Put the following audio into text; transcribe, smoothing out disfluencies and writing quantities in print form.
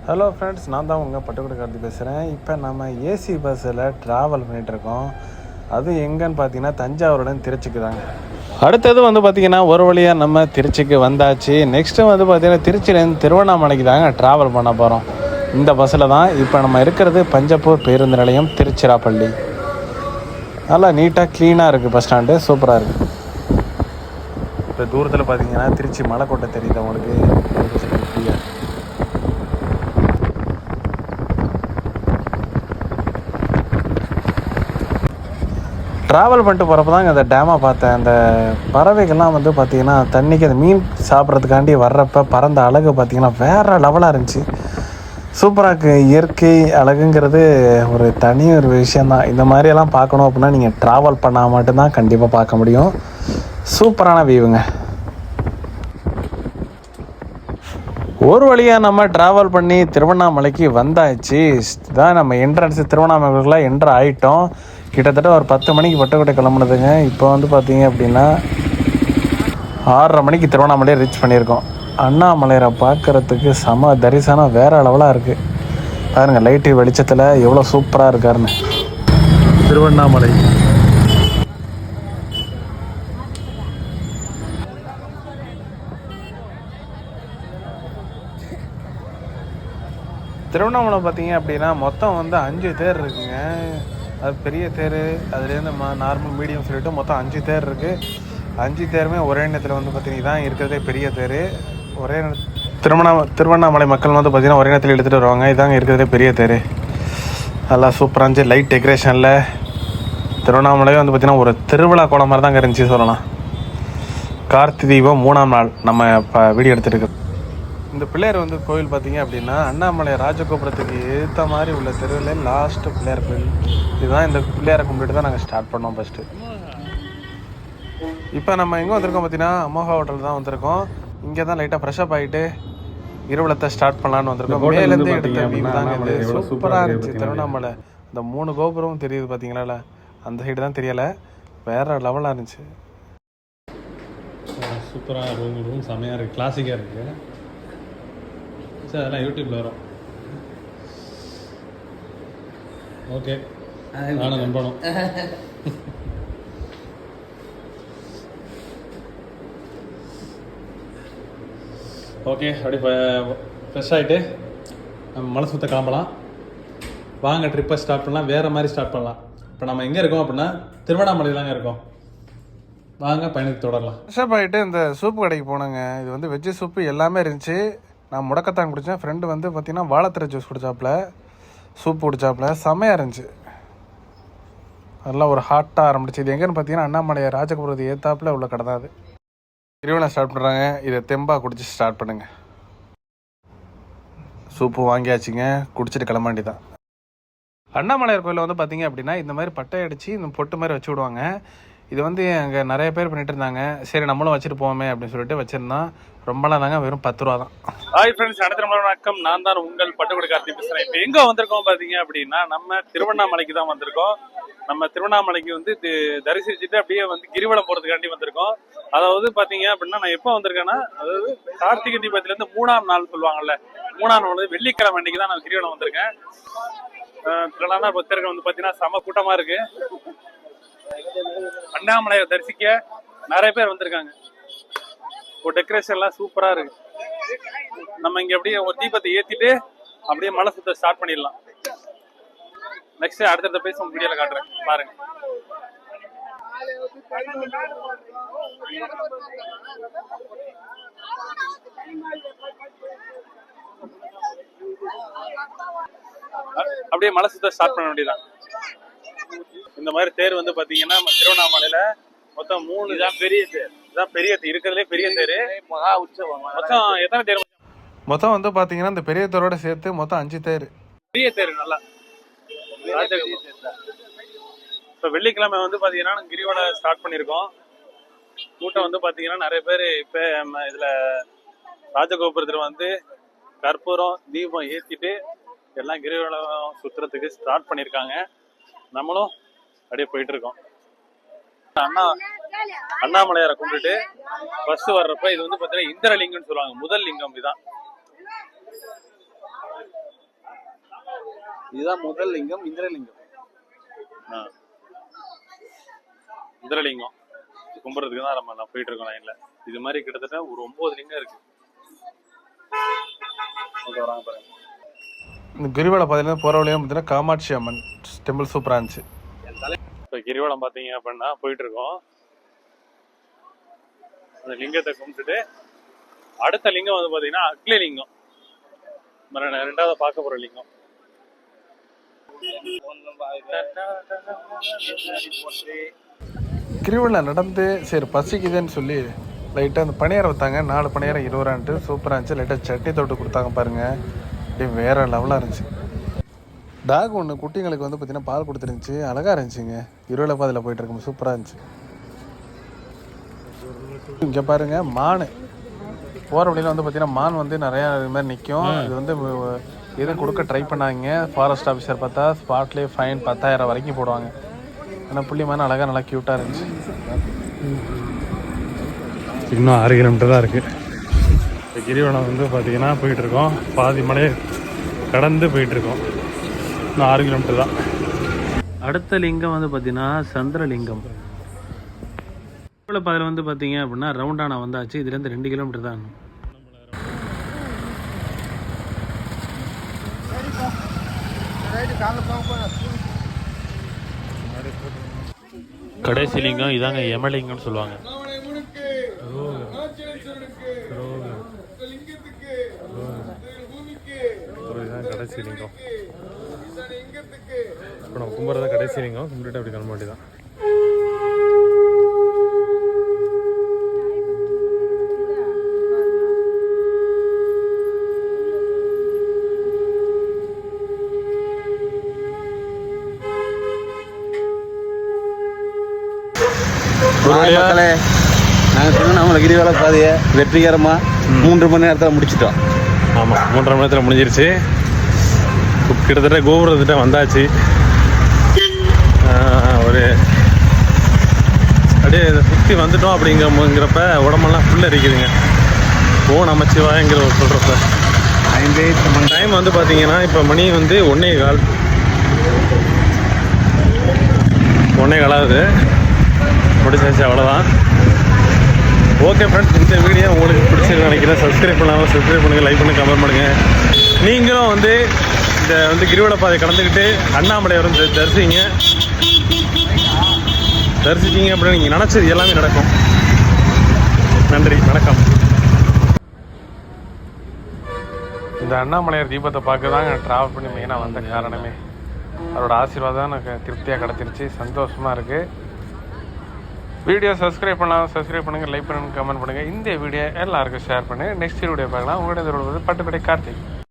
Hello friends, நான் தான் உங்கள் பட்டுக்கோட்டை கார்த்தி பேசுகிறேன். இப்போ நம்ம ஏசி பஸ்ஸில் ட்ராவல் பண்ணிகிட்ருக்கோம். அது எங்கன்னு பார்த்தீங்கன்னா தஞ்சாவூருடன் திருச்சிக்கு தாங்க. அடுத்தது வந்து பார்த்திங்கன்னா ஒரு வழியாக நம்ம திருச்சிக்கு வந்தாச்சு. நெக்ஸ்ட்டு வந்து பார்த்திங்கன்னா திருச்சியிலேருந்து திருவண்ணாமலைக்கு தாங்க ட்ராவல் பண்ண போகிறோம். இந்த பஸ்ஸில் தான். இப்போ நம்ம இருக்கிறது பஞ்சப்பூர் பேருந்து நிலையம் திருச்சிராப்பள்ளி. நல்லா நீட்டாக க்ளீனாக இருக்குது. பஸ் ஸ்டாண்டு சூப்பராக இருக்குது. இப்போ தூரத்தில் பார்த்திங்கன்னா திருச்சி மலைக்கோட்டை தெரியுது அவங்களுக்கு. ட்ராவல் பண்ணிட்டு போகிறப்ப தாங்க அந்த டேமை பார்த்தேன். அந்த பறவைகள்லாம் வந்து பார்த்திங்கன்னா தண்ணிக்கு அந்த மீன் சாப்பிட்றதுக்காண்டி வர்றப்ப பறந்த அழகு பார்த்திங்கன்னா வேறு லெவலாக இருந்துச்சு. சூப்பராக இருக்குது. இயற்கை அழகுங்கிறது ஒரு தனி ஒரு விஷயந்தான். இந்த மாதிரியெல்லாம் பார்க்கணும் அப்படின்னா நீங்கள் ட்ராவல் பண்ணால் மட்டும்தான் கண்டிப்பாக பார்க்க முடியும். சூப்பரான வியூங்க. ஒரு வழியாக நம்ம ட்ராவல் பண்ணி திருவண்ணாமலைக்கு வந்தாச்சு. தான் நம்ம என்ட்ரன்ஸு திருவண்ணாமலைக்குள்ளே என்ட்ரு ஆகிட்டோம். கிட்டத்தட்ட ஒரு 10 மணிக்கு பட்டுக்கோட்டை கிளம்புனதுங்க. இப்போ வந்து பார்த்தீங்க அப்படின்னா 6:30 மணிக்கு திருவண்ணாமலையை ரீச் பண்ணியிருக்கோம். அண்ணாமலையை பார்க்குறதுக்கு செம தரிசனம் வேறு லெவலாக இருக்குது. பாருங்கள் லைட்டு வெளிச்சத்தில் எவ்வளோ சூப்பராக இருக்காருன்னு. திருவண்ணாமலை திருவண்ணாமலை பார்த்தீங்க அப்படின்னா மொத்தம் வந்து 5 தேர் இருக்குங்க. அது பெரிய தேர், அதுலேருந்து நார்மல் மீடியம் சொல்லிட்டு மொத்தம் 5 தேர் இருக்குது. 5 தேருமே ஒரே நேரத்தில் வந்து பார்த்திங்கன்னா தான் இருக்கிறதே பெரிய தேர். ஒரே திருவண்ணாமலை மக்கள் வந்து பார்த்திங்கன்னா ஒரே நேரத்தில் எடுத்துகிட்டு வருவாங்க. இதாங்க இருக்கிறதே பெரிய தேர். நல்லா சூப்பராக இருந்துச்சு. லைட் டெக்கரேஷனில் திருவண்ணாமலையே வந்து பார்த்திங்கன்னா ஒரு திருவிழா கோலம் மாதிரி தாங்க இருந்துச்சு சொல்லலாம். கார்த்திகை தீபம் 3ஆம் நாள் நம்ம இப்போ வீடியோ எடுத்துகிட்டு. இந்த பிள்ளையார் வந்து கோவில் பார்த்தீங்க அப்படின்னா அண்ணாமலை ராஜகோபுரத்துக்கு ஏற்ற மாதிரி உள்ள தெருவில் லாஸ்ட்டு பிள்ளையார் கோவில். இதுதான். இந்த பிள்ளையாரை கும்பிட்டு தான் நாங்கள் ஸ்டார்ட் பண்ணோம் ஃபஸ்ட்டு. இப்போ நம்ம எங்கே வந்திருக்கோம் பார்த்தீங்கன்னா அமோகா ஹோட்டல் தான் வந்திருக்கோம். இங்கே தான் லைட்டாக ஃப்ரெஷ்அப் ஆகிட்டு இரவுலத்தை ஸ்டார்ட் பண்ணலான்னு வந்திருக்கோம். மேலேருந்து எடுத்த வியூ தாங்க இது. சூப்பராக இருந்துச்சு. திருவண்ணாமலை இந்த 3 கோபுரம் தெரியுது பார்த்தீங்களா, அந்த சைடு தான் தெரியலை. வேறு லெவலாக இருந்துச்சு. சூப்பராக ரூம் செம்மையாக இருக்குது. கிளாசிக்காக இருக்குது. சார் அதெல்லாம் யூடியூப்பில் வரும். ஓகே, நானும் நம்பணும். ஓகே, அப்படி ஃப்ரெஷ் ஆகிட்டு நம்ம மலை சுற்ற கிளம்பலாம். வாங்க ட்ரிப்பை ஸ்டார்ட் பண்ணலாம். வேறு மாதிரி ஸ்டார்ட் பண்ணலாம். இப்போ நம்ம எங்கே இருக்கோம் அப்படின்னா திருவண்ணாமலை தாங்க இருக்கோம். வாங்க பயணத்தை தொடரலாம். ஃப்ரெஷ்அப் ஆகிட்டு இந்த சூப்பு கடைக்கு போனோங்க. இது வந்து வெஜ்ஜு சூப்பு எல்லாமே இருந்துச்சு. நான் முடக்கத்தான் குடித்தேன். ஃப்ரெண்டு வந்து பார்த்திங்கன்னா வாழைத்தரை ஜூஸ் குடித்தாப்புல, சூப் குடித்தாப்புல செம்மையாக இருந்துச்சு. அதெல்லாம் ஒரு ஹாட்டாக ஆரம்பிச்சு. இது எங்கேன்னு பார்த்தீங்கன்னா அண்ணாமலை ராஜகோபுரத்தை ஏற்றாப்புல உள்ள கடை தான் அது. திருவிழா ஸ்டார்ட் பண்ணுறாங்க. இதை தெம்பாக குடிச்சு ஸ்டார்ட் பண்ணுங்க. சூப்பு வாங்கியாச்சுங்க. குடிச்சிட்டு கிளம்பாண்டி தான். அண்ணாமலையார் கோயிலில் வந்து பார்த்தீங்க அப்படின்னா இந்த மாதிரி பட்டை அடித்து இந்த பொட்டு மாதிரி வச்சு விடுவாங்க. இது வந்து அங்கே நிறைய பேர் பண்ணிட்டு இருந்தாங்க. சரி நம்மளும் வச்சுட்டு போவோமே அப்படின்னு சொல்லிட்டு வச்சுருந்தோம். ரொம்பலாம் தாங்க, வெறும் 10 ரூபா தான். ஹாய் ஃப்ரெண்ட்ஸ், அனைத்து வணக்கம். நான் தான் உங்கள் பட்டுக்கோட்டை கார்த்தி பேசுகிறேன். இப்போ எங்கே வந்திருக்கோம் பார்த்தீங்க அப்படின்னா நம்ம திருவண்ணாமலைக்கு தான் வந்திருக்கோம். நம்ம திருவண்ணாமலைக்கு வந்து தரிசிச்சுட்டு அப்படியே வந்து கிரிவலம் போகிறதுக்காண்டி வந்திருக்கோம். அதாவது பார்த்தீங்க அப்படின்னா நான் எப்போ வந்திருக்கேன்னா, அதாவது கார்த்திகை தீபத்துலேருந்து 3ஆம் நாள் சொல்லுவாங்கல்ல, 3ஆம் நாள் வெள்ளிக்கிழமை அன்னைக்கு தான் நான் கிரிவலம் வந்திருக்கேன். திரளான பக்தர்கள் வந்து பார்த்தீங்கன்னா செம கூட்டமாக இருக்கு. அண்ணாமலையை தரிசிக்க நிறைய பேர் வந்திருக்காங்க. ஒரு டெக்கரேஷன் எல்லாம் சூப்பரா இருக்கு. நம்ம இங்க அப்படியே ஒரு தீபத்தை ஏத்திட்டு அப்படியே மலை சுத்த ஸ்டார்ட் பண்ணிடலாம். நெக்ஸ்ட் அடுத்த பேச உங்க வீடியோல காட்டுறேன், பாருங்க. அப்படியே மலை சுத்த ஸ்டார்ட் பண்ண வேண்டியதான். இந்த மாதிரி தேர் வந்து பாத்தீங்கன்னா திருவண்ணாமலையில மொத்தம் 3 தான் பெரிய தேர். இதான் பெரிய தேர், இருக்கிறதுலே பெரிய தேர். மகா உற்சவம். மொத்தம் எத்தனை தேர்? மொத்தம் வந்து பாத்தீங்கன்னா இந்த பெரிய தேரோட சேர்த்து மொத்தம் 5 தேர். பெரிய தேர் நல்லா. இப்போ வெள்ளிக்கிழமை வந்து பாத்தீங்கன்னா கிரிவலம் ஸ்டார்ட் பண்ணியிருக்கோம். கூட்டம் வந்து பாத்தீங்கன்னா நிறைய பேர் இப்ப இதுல ராஜகோபுரத்துல வந்து கற்பூரம் தீபம் ஏத்திட்டு எல்லாம் கிரிவலம் சுத்துறதுக்கு ஸ்டார்ட் பண்ணியிருக்காங்க. நம்மளும் அப்படியே போயிட்டு இருக்கோம். அண்ணாமலையாரை கும்பிட்டுட்டு ஃபர்ஸ்ட் வர்றப்ப இது வந்து பாத்தீங்கன்னா இந்திரலிங்கம்னு சொல்லுவாங்க. முதல் லிங்கம் இதுதான். இதுதான் முதல் லிங்கம், இந்திரலிங்கம். இந்திரலிங்கம் கும்பிட்றதுக்கு தான் நம்ம போயிட்டு இருக்கோம் லைன்ல. இது மாதிரி கிட்டத்தட்ட ஒரு 9 லிங்கம் இருக்கு. வராங்க பாருங்க. இந்த கிரிவலம் பார்த்தீங்கன்னா போகிற வழியாக பார்த்தீங்கன்னா காமாட்சி அம்மன் டெம்பிள் சூப்பராக இருந்துச்சு. இப்போ கிரிவலம் பார்த்தீங்க அப்படின்னா போயிட்டு இருக்கோம். அந்த லிங்கத்தை கும்பிட்டுட்டு அடுத்த லிங்கம் வந்து பார்த்தீங்கன்னா அக்னி லிங்கம். ரெண்டாவது பார்க்க போகிற லிங்கம். கிரிவலம் நடந்து சரி பசிக்குதுன்னு சொல்லி லைட்டாக அந்த பணியாரம் வைத்தாங்க. 4 பணியாரம் 20 ரூபான்ட்டு சூப்பராக இருந்துச்சு. லைட்டாக சட்னி தொட்டு கொடுத்தாங்க பாருங்கள், அப்படியே வேறு லெவலாக இருந்துச்சு. டாக் ஒன்று குட்டிங்களுக்கு வந்து பார்த்திங்கன்னா பால் கொடுத்துருந்துச்சு, அழகாக இருந்துச்சுங்க. கிரிவல பாதையில் போயிட்டு இருக்கும் சூப்பராக இருந்துச்சு. இங்கே பாருங்கள் மான் போகிற வழியில் வந்து பார்த்திங்கன்னா மான் வந்து நிறையா இது மாதிரி நிற்கும். இது வந்து எதுவும் கொடுக்க ட்ரை பண்ணாங்க. ஃபாரஸ்ட் ஆஃபீஸர் பார்த்தா ஸ்பாட்லேயே ஃபைன் 10,000 வரைக்கும் போடுவாங்க. ஆனால் புள்ளி மான் அழகாக நல்லா க்யூட்டாக இருந்துச்சு. இன்னும் 6 கிலோமீட்டர் தான் இருக்குது. இந்த கிரிவலம் வந்து பார்த்திங்கன்னா போயிட்டுருக்கோம். பாதி மலையை கடந்து போயிட்டுருக்கோம். இன்னும் 6 கிலோமீட்டர் தான். அடுத்த லிங்கம் வந்து பார்த்திங்கன்னா சந்திரலிங்கம். பாதையில் வந்து பார்த்தீங்க அப்படின்னா ரவுண்டானா வந்தாச்சு. இதுலேருந்து 2 கிலோமீட்டர் தான். கடைசி லிங்கம் இதாங்க யமலிங்கம்னு சொல்லுவாங்க. கடைசி லிங்கம் இப்போ நம்ம கும்பிட்றத கடைசி லிங்கம் கும்பிட்டு அப்படி கிளம்ப வேண்டியதான். மக்களே, நாங்கள் திருவண்ணாமலை கிரிவல பாதையை வெற்றிகரமாக 3 மணி நேரத்தில் முடிச்சிட்டோம். ஆமாம், 3.5 மணி நேரத்தில் முடிஞ்சிருச்சு. கிட்டத்தட்ட கோபுரத்திட்ட வந்தாச்சு. ஒரு அப்படியே சுற்றி வந்துட்டோம். அப்படிங்கிறப்ப உடம்பெல்லாம் ஃபுல்லாக இருக்குதுங்க. நமச்சிவாயங்கிற ஒரு சொல்கிறப்ப டைம் வந்து பார்த்தீங்கன்னா இப்போ மணி வந்து 1:15 ஆகுது. முடிச்சாச்சு, அவ்வளோதான். ஓகே ஃப்ரெண்ட்ஸ், இந்த வீடியோ உங்களுக்கு பிடிச்சிருக்கு நினைக்கிறேன். சப்ஸ்கிரைப் பண்ணாமல் சப்ஸ்கிரைப் பண்ணுங்கள், லைக் பண்ணுங்கள், கமெண்ட் பண்ணுங்கள். நீங்களும் வந்து இந்த வந்து கிரிவல பாதை கலந்துக்கிட்டு அண்ணாமலை வந்து தரிசிச்சிங்க அப்படின்னு நீங்கள் நினச்சது எல்லாமே நடக்கும். நன்றி, வணக்கம். இந்த அண்ணாமலையார் தீபத்தை பார்க்க தாங்க ட்ராவல் பண்ணி மெயினாக வந்த காரணமே. அவரோட ஆசீர்வாதம் எனக்கு திருப்தியாக கிடச்சிருச்சு, சந்தோஷமாக இருக்குது. வீடியோ சப்ஸ்கிரைப் பண்ணலாம், சப்ஸ்கிரைப் பண்ணுங்கள், லைக் பண்ணுங்கள், கமெண்ட் பண்ணுங்கள். இந்த வீடியோ எல்லாருக்கும் ஷேர் பண்ணுங்கள். நெக்ஸ்ட் வீடியோ பார்க்கலாம். உங்களுடைய பட்டுக்கடை கார்த்திக்.